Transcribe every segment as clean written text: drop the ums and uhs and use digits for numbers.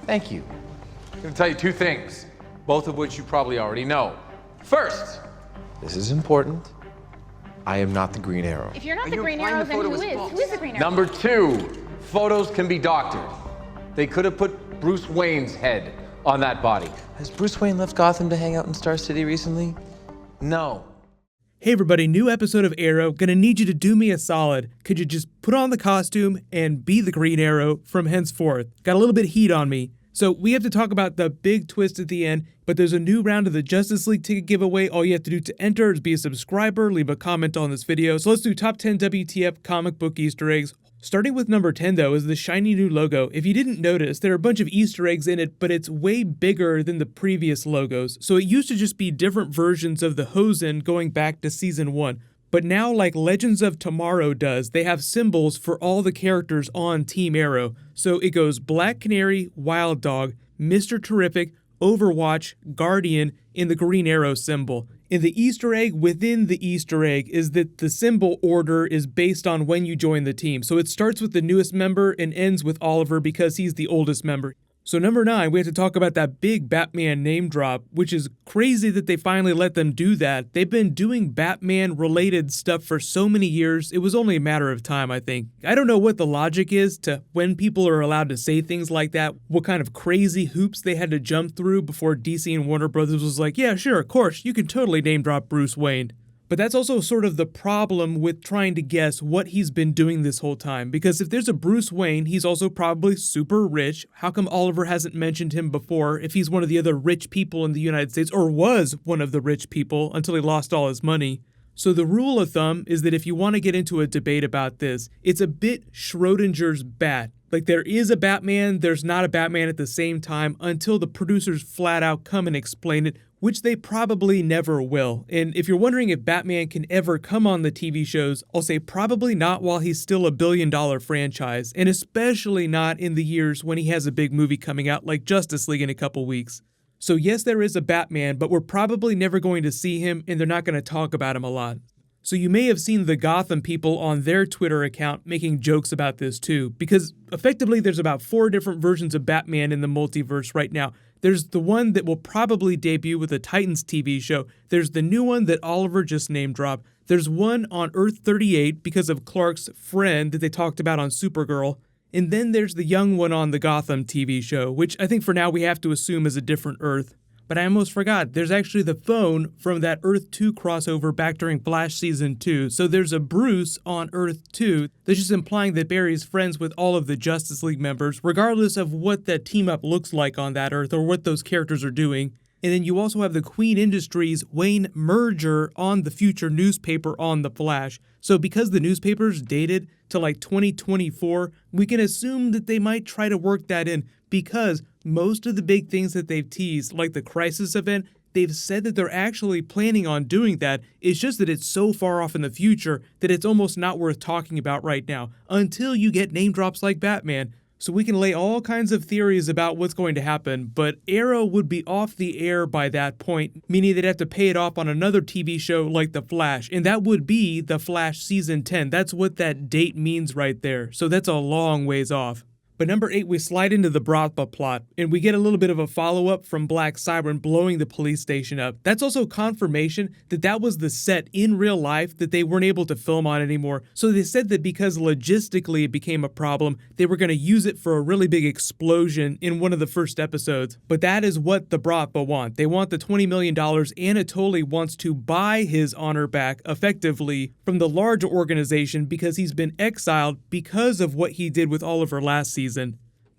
Thank you. I'm going to tell you two things, both of which you probably already know. First, this is important. I am not the Green Arrow. If you're not the Green Arrow, then who is? Who is the Green Arrow? Number two, photos can be doctored. They could have put Bruce Wayne's head on that body. Has Bruce Wayne left Gotham to hang out in Star City recently? No. Hey everybody, new episode of Arrow. Gonna need you to do me a solid. Could you just put on the costume and be the Green Arrow from henceforth? Got a little bit of heat on me. So we have to talk about the big twist at the end, but there's a new round of the Justice League ticket giveaway. All you have to do to enter is be a subscriber, leave a comment on this video. So let's do top 10 WTF comic book Easter eggs. Starting with number 10 though is the shiny new logo. If you didn't notice, there are a bunch of Easter eggs in it, but it's way bigger than the previous logos. So it used to just be different versions of the Hosen going back to season 1. But now, like Legends of Tomorrow does, they have symbols for all the characters on Team Arrow. So it goes Black Canary, Wild Dog, Mr. Terrific, Overwatch, Guardian, in the Green Arrow symbol. And the Easter egg within the Easter egg is that the symbol order is based on when you join the team. So it starts with the newest member and ends with Oliver because he's the oldest member. So number 9, we have to talk about that big Batman name drop, which is crazy that they finally let them do that. They've been doing Batman-related stuff for so many years, it was only a matter of time, I think. I don't know what the logic is to when people are allowed to say things like that, what kind of crazy hoops they had to jump through before DC and Warner Brothers was like, yeah, sure, of course, you can totally name drop Bruce Wayne. But that's also sort of the problem with trying to guess what he's been doing this whole time. Because if there's a Bruce Wayne, he's also probably super rich. How come Oliver hasn't mentioned him before if he's one of the other rich people in the United States, or was one of the rich people until he lost all his money? So the rule of thumb is that if you want to get into a debate about this, it's a bit Schrodinger's bat. Like there is a Batman, there's not a Batman at the same time until the producers flat out come and explain it, which they probably never will. And if you're wondering if Batman can ever come on the TV shows, I'll say probably not while he's still a billion-dollar franchise, and especially not in the years when he has a big movie coming out like Justice League in a couple weeks. So yes, there is a Batman, but we're probably never going to see him, and they're not going to talk about him a lot. So you may have seen the Gotham people on their Twitter account making jokes about this too, because effectively there's about 4 different versions of Batman in the multiverse right now. There's the one that will probably debut with the Titans TV show. There's the new one that Oliver just name dropped. There's one on Earth 38 because of Clark's friend that they talked about on Supergirl. And then there's the young one on the Gotham TV show, which I think for now we have to assume is a different Earth. But I almost forgot, there's actually the phone from that Earth 2 crossover back during Flash Season 2. So there's a Bruce on Earth 2 that's just implying that Barry's friends with all of the Justice League members, regardless of what that team-up looks like on that Earth or what those characters are doing. And then you also have the Queen Industries Wayne merger on the future newspaper on The Flash. So because the newspaper's dated to like 2024, we can assume that they might try to work that in because most of the big things that they've teased, like the Crisis event, they've said that they're actually planning on doing that. It's just that it's so far off in the future that it's almost not worth talking about right now until you get name drops like Batman. So we can lay all kinds of theories about what's going to happen, but Arrow would be off the air by that point, meaning they'd have to pay it off on another TV show like The Flash, and that would be The Flash Season 10. That's what that date means right there, so that's a long ways off. But number 8, we slide into the brothel plot, and we get a little bit of a follow-up from Black Siren blowing the police station up. That's also confirmation that that was the set in real life that they weren't able to film on anymore. So they said that because logistically it became a problem, they were going to use it for a really big explosion in one of the first episodes. But that is what the brothel want. They want the $20 million. Anatoly wants to buy his honor back, effectively, from the larger organization because he's been exiled because of what he did with Oliver last season.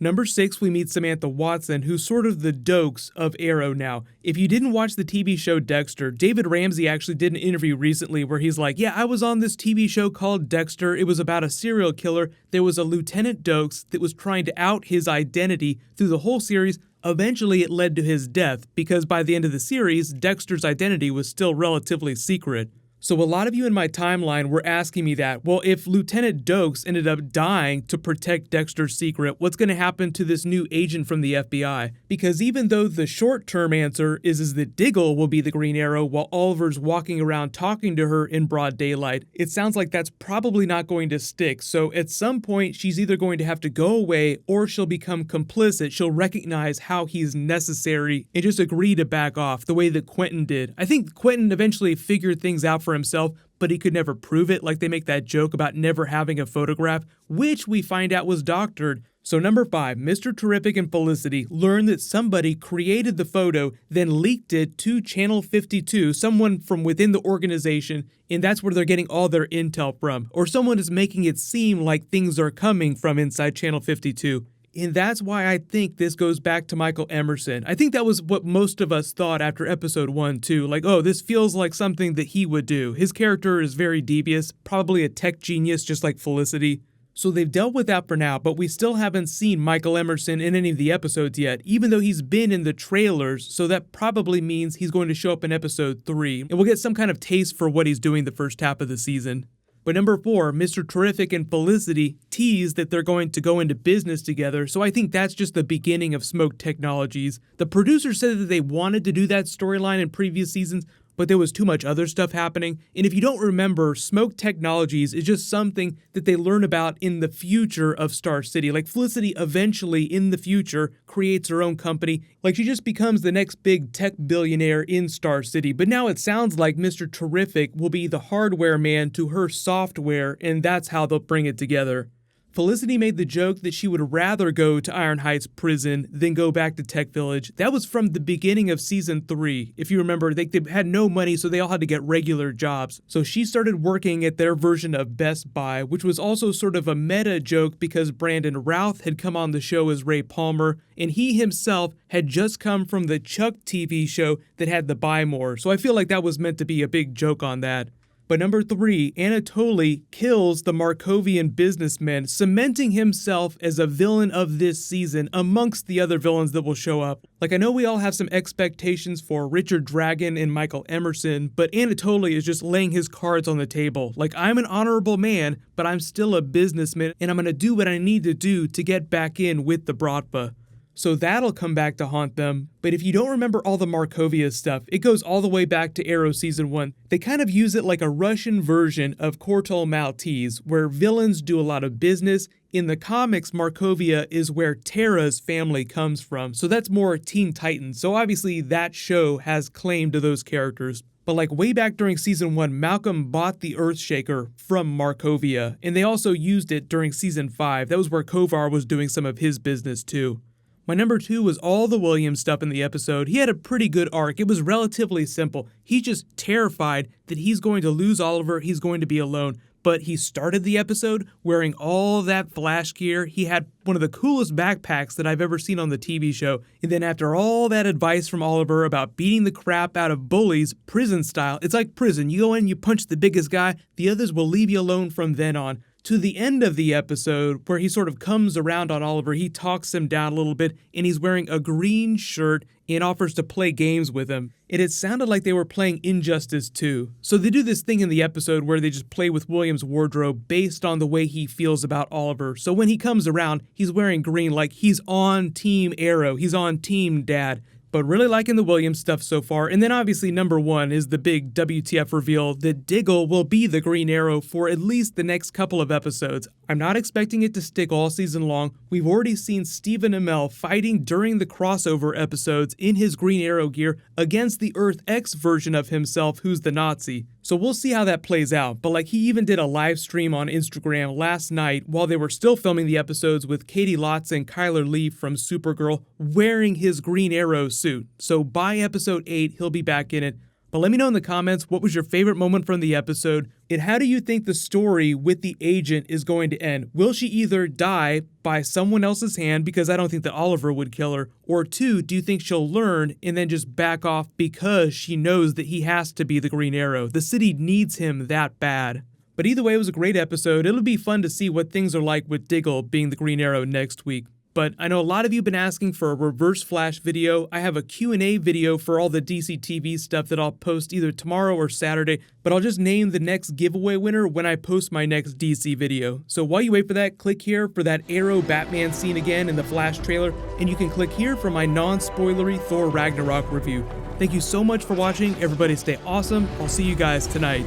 Number 6, we meet Samantha Watson, who's sort of the Dokes of Arrow now. If you didn't watch the TV show Dexter, David Ramsey actually did an interview recently where he's like, yeah, I was on this TV show called Dexter. It was about a serial killer. There was a Lieutenant Dokes that was trying to out his identity through the whole series. Eventually, it led to his death because by the end of the series, Dexter's identity was still relatively secret. So a lot of you in my timeline were asking me that, well, if Lieutenant Dokes ended up dying to protect Dexter's secret, what's going to happen to this new agent from the FBI? Because even though the short-term answer is that Diggle will be the Green Arrow while Oliver's walking around talking to her in broad daylight, it sounds like that's probably not going to stick. So at some point, she's either going to have to go away or she'll become complicit. She'll recognize how he's necessary and just agree to back off the way that Quentin did. I think Quentin eventually figured things out for himself, but he could never prove it. Like they make that joke about never having a photograph, which we find out was doctored. So number 5, Mr. Terrific and Felicity learn that somebody created the photo, then leaked it to Channel 52, someone from within the organization, and that's where they're getting all their intel from. Or someone is making it seem like things are coming from inside Channel 52. And that's why I think this goes back to Michael Emerson. I think that was what most of us thought after episode 1 too. Like, oh, this feels like something that he would do. His character is very devious, probably a tech genius just like Felicity. So they've dealt with that for now, but we still haven't seen Michael Emerson in any of the episodes yet, even though he's been in the trailers, so that probably means he's going to show up in episode 3, and we'll get some kind of taste for what he's doing the first half of the season. But number 4, Mr. Terrific and Felicity tease that they're going to go into business together, so I think that's just the beginning of Smoke Technologies. The producer said that they wanted to do that storyline in previous seasons, but there was too much other stuff happening. And if you don't remember, Smoke Technologies is just something that they learn about in the future of Star City. Like Felicity eventually in the future creates her own company. Like she just becomes the next big tech billionaire in Star City. But now it sounds like Mr. Terrific will be the hardware man to her software, and that's how they'll bring it together. Felicity made the joke that she would rather go to Iron Heights prison than go back to Tech Village. That was from the beginning of season 3. If you remember, they had no money, so they all had to get regular jobs. So she started working at their version of Best Buy, which was also sort of a meta joke because Brandon Routh had come on the show as Ray Palmer, and he himself had just come from the Chuck TV show that had the Buy More. So I feel like that was meant to be a big joke on that. But number 3, Anatoly kills the Markovian businessman, cementing himself as a villain of this season amongst the other villains that will show up. Like, I know we all have some expectations for Richard Dragon and Michael Emerson, but Anatoly is just laying his cards on the table. Like, I'm an honorable man, but I'm still a businessman, and I'm gonna do what I need to do to get back in with the Bratva. So that'll come back to haunt them. But if you don't remember all the Markovia stuff, it goes all the way back to Arrow Season 1. They kind of use it like a Russian version of Corto Maltese, where villains do a lot of business. In the comics, Markovia is where Terra's family comes from, so that's more Teen Titans. So obviously that show has claim to those characters. But like way back during Season 1, Malcolm bought the Earthshaker from Markovia, and they also used it during Season 5. That was where Kovar was doing some of his business too. My number 2 was all the Williams stuff in the episode. He had a pretty good arc. It was relatively simple. He's just terrified that he's going to lose Oliver, he's going to be alone. But he started the episode wearing all that Flash gear. He had one of the coolest backpacks that I've ever seen on the TV show. And then after all that advice from Oliver about beating the crap out of bullies, prison style, it's like prison. You go in, you punch the biggest guy, the others will leave you alone from then on. To the end of the episode, where he sort of comes around on Oliver, he talks him down a little bit, and he's wearing a green shirt and offers to play games with him. And it sounded like they were playing Injustice 2. So they do this thing in the episode where they just play with William's wardrobe based on the way he feels about Oliver. So when he comes around, he's wearing green, like he's on Team Arrow, he's on Team Dad. But really liking the Williams stuff so far. And then obviously number 1 is the big WTF reveal that Diggle will be the Green Arrow for at least the next couple of episodes. I'm not expecting it to stick all season long. We've already seen Stephen Amell fighting during the crossover episodes in his Green Arrow gear against the Earth X version of himself who's the Nazi. So we'll see how that plays out. But like he even did a live stream on Instagram last night while they were still filming the episodes with Katie Lotz and Kyler Lee from Supergirl wearing his Green Arrow suit. So by episode 8, he'll be back in it. But let me know in the comments, what was your favorite moment from the episode? And how do you think the story with the agent is going to end? Will she either die by someone else's hand, because I don't think that Oliver would kill her, or 2, do you think she'll learn and then just back off because she knows that he has to be the Green Arrow? The city needs him that bad. But either way, it was a great episode. It'll be fun to see what things are like with Diggle being the Green Arrow next week. but I know a lot of you have been asking for a Reverse Flash video. I have a Q&A video for all the DC TV stuff that I'll post either tomorrow or Saturday, but I'll just name the next giveaway winner when I post my next DC video. So while you wait for that, click here for that Arrow Batman scene again in the Flash trailer, and you can click here for my non-spoilery Thor Ragnarok review. Thank you so much for watching. Everybody stay awesome. I'll see you guys tonight.